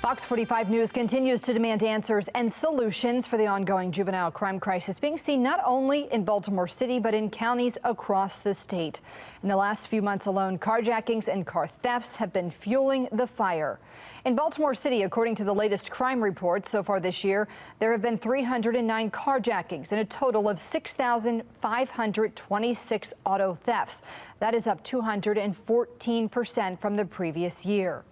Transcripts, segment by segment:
Fox 45 News continues to demand answers and solutions for the ongoing juvenile crime crisis being seen not only in Baltimore City, but in counties across the state. In the last few months alone, carjackings and car thefts have been fueling the fire. In Baltimore City, according to the latest crime report so far this year, there have been 309 carjackings and a total of 6,526 auto thefts. That is up 214% from the previous year.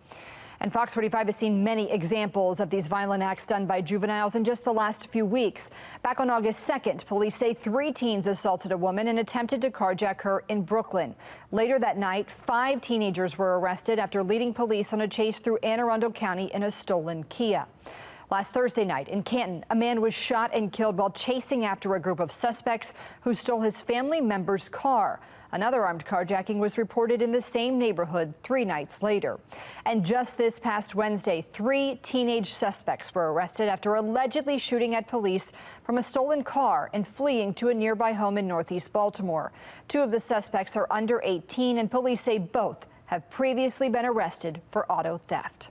And Fox 45 has seen many examples of these violent acts done by juveniles in just the last few weeks. Back on August 2nd, police say 3 teens assaulted a woman and attempted to carjack her in Brooklyn. Later that night, 5 teenagers were arrested after leading police on a chase through Anne Arundel County in a stolen Kia. Last Thursday night in Canton, a man was shot and killed while chasing after a group of suspects who stole his family member's car. Another armed carjacking was reported in the same neighborhood 3 nights later. And just this past Wednesday, 3 teenage suspects were arrested after allegedly shooting at police from a stolen car and fleeing to a nearby home in Northeast Baltimore. 2 of the suspects are under 18, and police say both have previously been arrested for auto theft.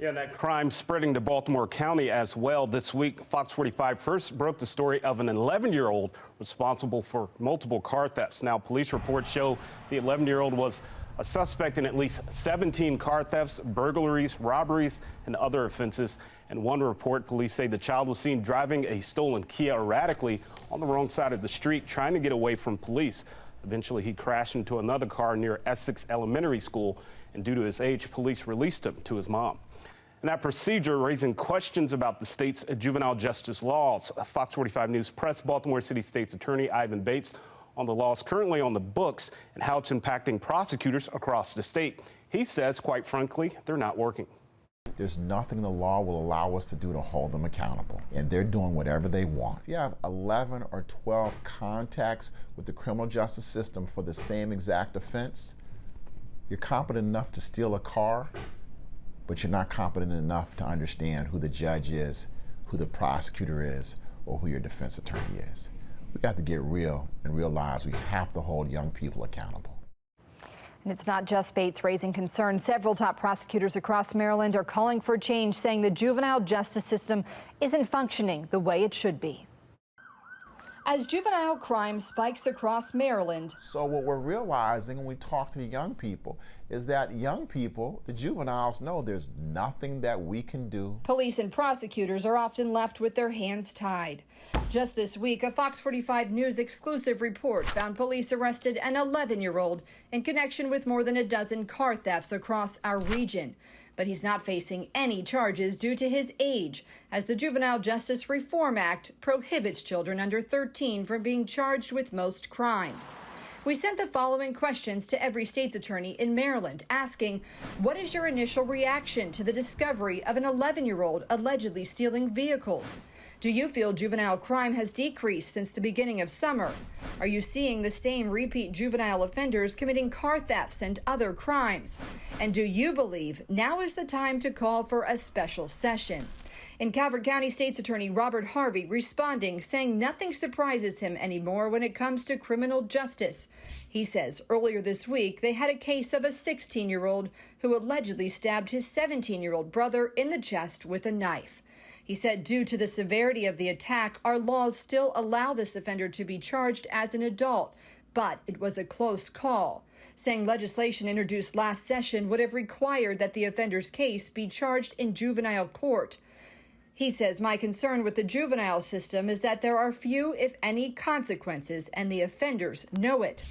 Yeah, that crime spreading to Baltimore County as well. This week, Fox 45 first broke the story of an 11-year-old responsible for multiple car thefts. Now, police reports show the 11-year-old was a suspect in at least 17 car thefts, burglaries, robberies, and other offenses. In one report, police say the child was seen driving a stolen Kia erratically on the wrong side of the street, trying to get away from police. Eventually, he crashed into another car near Essex Elementary School, and due to his age, police released him to his mom. And that procedure raising questions about the state's juvenile justice laws. Fox 45 News pressed Baltimore City State's Attorney Ivan Bates on the laws currently on the books and how it's impacting prosecutors across the state. He says, quite frankly, they're not working. There's nothing the law will allow us to do to hold them accountable, and they're doing whatever they want. If you have 11 or 12 contacts with the criminal justice system for the same exact offense, you're competent enough to steal a car, but you're not competent enough to understand who the judge is, who the prosecutor is, or who your defense attorney is. We have to get real and realize we have to hold young people accountable. And it's not just Bates raising concern. Several top prosecutors across Maryland are calling for change, saying the juvenile justice system isn't functioning the way it should be. As juvenile crime spikes across Maryland. So what we're realizing when we talk to young people is that young people, the juveniles, know there's nothing that we can do. Police and prosecutors are often left with their hands tied. Just this week, a Fox 45 News exclusive report found police arrested an 11-year-old in connection with more than a dozen car thefts across our region. But he's not facing any charges due to his age, as the Juvenile Justice Reform Act prohibits children under 13 from being charged with most crimes. We sent the following questions to every state's attorney in Maryland, asking, what is your initial reaction to the discovery of an 11-year-old allegedly stealing vehicles? Do you feel juvenile crime has decreased since the beginning of summer? Are you seeing the same repeat juvenile offenders committing car thefts and other crimes? And do you believe now is the time to call for a special session? In Calvert County State's Attorney Robert Harvey responding, saying nothing surprises him anymore when it comes to criminal justice. He says earlier this week they had a case of a 16-year-old who allegedly stabbed his 17-year-old brother in the chest with a knife. He said due to the severity of the attack, our laws still allow this offender to be charged as an adult, but it was a close call, saying legislation introduced last session would have required that the offender's case be charged in juvenile court. He says, my concern with the juvenile system is that there are few, if any, consequences, and the offenders know it.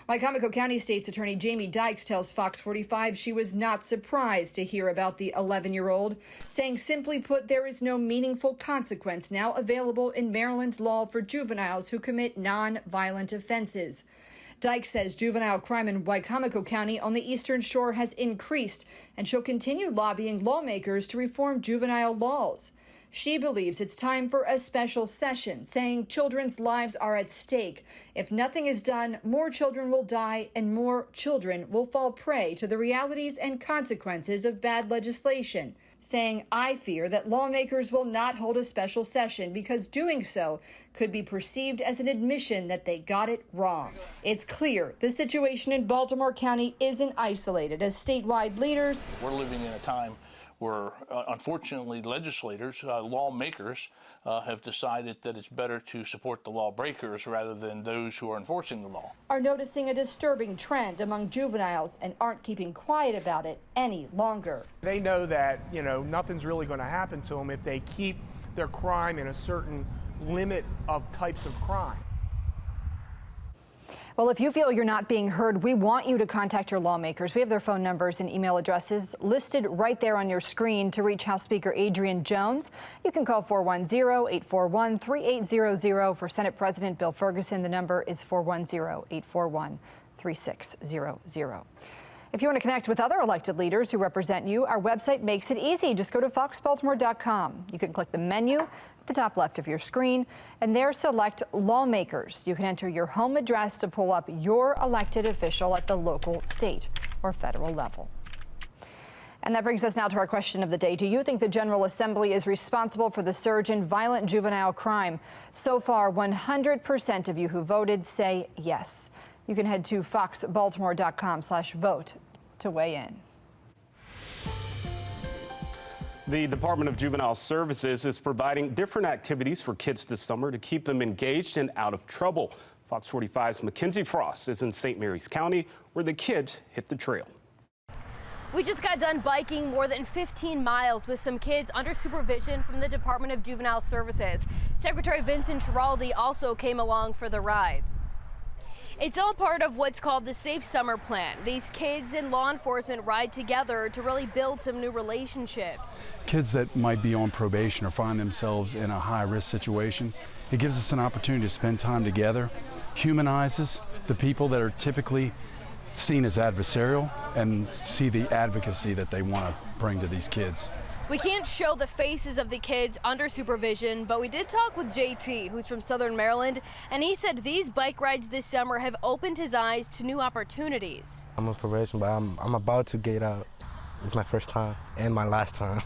Wycomico County State's Attorney Jamie Dykes tells Fox 45 she was not surprised to hear about the 11-year-old, saying simply put, there is no meaningful consequence now available in Maryland's law for juveniles who commit non-violent offenses. Dykes says juvenile crime in Wycomico County on the Eastern Shore has increased, and she'll continue lobbying lawmakers to reform juvenile laws. She believes it's time for a special session, saying children's lives are at stake. If nothing is done, more children will die and more children will fall prey to the realities and consequences of bad legislation. Saying, I fear that lawmakers will not hold a special session because doing so could be perceived as an admission that they got it wrong. It's clear the situation in Baltimore County isn't isolated, as statewide leaders. We're living in a time where unfortunately legislators, lawmakers, have decided that it's better to support the lawbreakers rather than those who are enforcing the law. Are noticing a disturbing trend among juveniles and aren't keeping quiet about it any longer. They know that, nothing's really going to happen to them if they keep their crime in a certain limit of types of crime. Well, if you feel you're not being heard, we want you to contact your lawmakers. We have their phone numbers and email addresses listed right there on your screen. To reach House Speaker Adrian Jones, you can call 410-841-3800. For Senate President Bill Ferguson, the number is 410-841-3600. If you want to connect with other elected leaders who represent you, our website makes it easy. Just go to foxbaltimore.com. You can click the menu at the top left of your screen, and there select lawmakers. You can enter your home address to pull up your elected official at the local, state, or federal level. And that brings us now to our question of the day. Do you think the General Assembly is responsible for the surge in violent juvenile crime? So far, 100% of you who voted say yes. You can head to foxbaltimore.com/vote to weigh in. The Department of Juvenile Services is providing different activities for kids this summer to keep them engaged and out of trouble. Fox 45's Mackenzie Frost is in St. Mary's County, where the kids hit the trail. We just got done biking more than 15 miles with some kids under supervision from the Department of Juvenile Services. Secretary Vincent Schiraldi also came along for the ride. It's all part of what's called the Safe Summer Plan. These kids and law enforcement ride together to really build some new relationships. Kids that might be on probation or find themselves in a high-risk situation, it gives us an opportunity to spend time together, humanizes the people that are typically seen as adversarial, and see the advocacy that they want to bring to these kids. We can't show the faces of the kids under supervision, but we did talk with JT, who's from Southern Maryland, and he said these bike rides this summer have opened his eyes to new opportunities. I'm on probation, but I'm about to get out. It's my first time and my last time.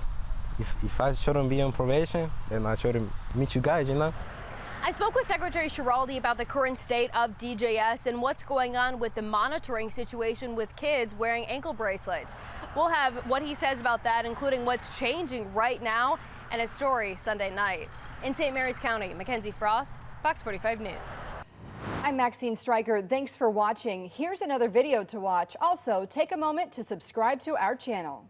If I shouldn't be on probation, then I shouldn't meet you guys, I spoke with Secretary Schiraldi about the current state of DJS and what's going on with the monitoring situation with kids wearing ankle bracelets. We'll have what he says about that, including what's changing right now, and a story Sunday night. In St. Mary's County, Mackenzie Frost, Fox 45 News. I'm Maxine Stryker. Thanks for watching. Here's another video to watch. Also, take a moment to subscribe to our channel.